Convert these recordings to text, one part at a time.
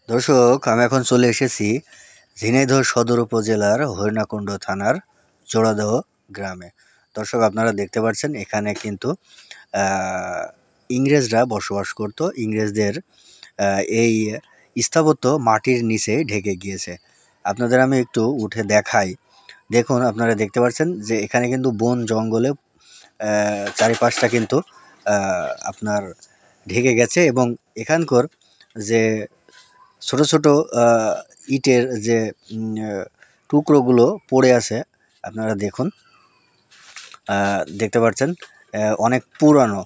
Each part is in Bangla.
দর্শক, আমি এখন চলে এসেছি ঝিনাইদহ সদর উপজেলার হরিণাকুণ্ড থানার জোড়াদহ গ্রামে। দর্শক, আপনারা দেখতে পাচ্ছেন এখানে কিন্তু ইংরেজরা বসবাস করত। ইংরেজদের এই স্থাপত্য মাটির নিচে ঢেকে গিয়েছে। আপনাদের আমি একটু উঠে দেখাই। দেখুন, আপনারা দেখতে পাচ্ছেন যে এখানে কিন্তু বন জঙ্গলে চারিপাশটা কিন্তু আপনার ঢেকে গেছে এবং এখানকার যে ছোট ছোট ইটের যে টুকরোগুলো পড়ে আছে, আপনারা দেখুন, দেখতে পাচ্ছেন অনেক পুরানো,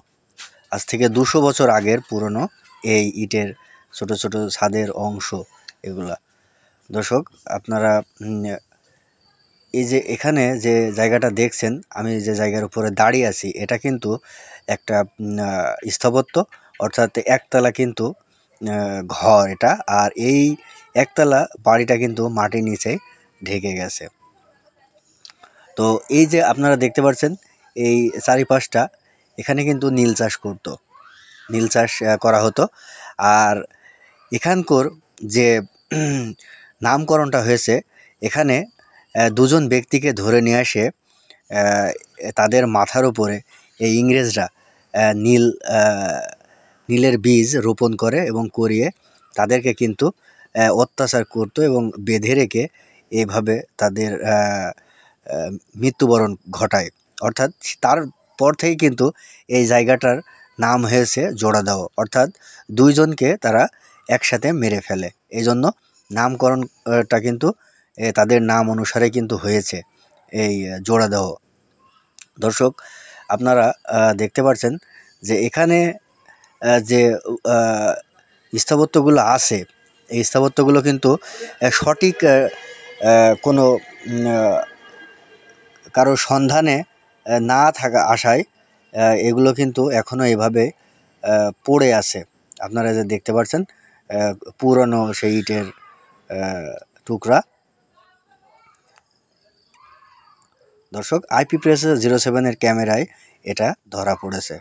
আজ থেকে 200 বছর আগের পুরনো এই ইটের ছোট ছোট ছাদের অংশ এগুলা। দর্শক, আপনারা এই যে এখানে যে জায়গাটা দেখছেন, আমি যে জায়গার উপরে দাঁড়িয়ে আছি, এটা কিন্তু একটা স্থাপত্য, অর্থাৎ একতলা কিন্তু ঘর এটা। আর এই একতলা বাড়িটা কিন্তু মাটির নিচে ঢেকে গেছে। তো এই যে আপনারা দেখতে পাচ্ছেন এই চারিপাশটা, এখানে কিন্তু নীল চাষ করতো, নীল চাষ করা হতো। আর এখানকার যে নামকরণটা হয়েছে, এখানে দুজন ব্যক্তিকে ধরে নিয়ে আসে তাদের মাথার উপরে এই ইংরেজরা নীল নীলের বীজ রোপণ করে এবং করিয়ে তাদেরকে কিন্তু অত্যাচার করতো এবং বেঁধে রেখে এভাবে তাদের মৃত্যুবরণ ঘটায়। অর্থাৎ তারপর থেকে কিন্তু এই জায়গাটার নাম হয়েছে জোড়াদহ, অর্থাৎ দুইজনকে তারা একসাথে মেরে ফেলে। এই জন্য নামকরণটা কিন্তু তাদের নাম অনুসারে কিন্তু হয়েছে এই জোড়াদহ। দর্শক, আপনারা দেখতে পাচ্ছেন যে এখানে যে স্থাপত্যগুলো আছে, এই স্থাপত্যগুলো কিন্তু সঠিক কোনো কারো সন্ধানে না থাকা আশায় এগুলো কিন্তু এখনও এভাবে পড়ে আছে। আপনারা যে দেখতে পাচ্ছেন পুরনো সেই ইটের টুকরা। দর্শক, IP Press 07 ক্যামেরায় এটা ধরা পড়েছে।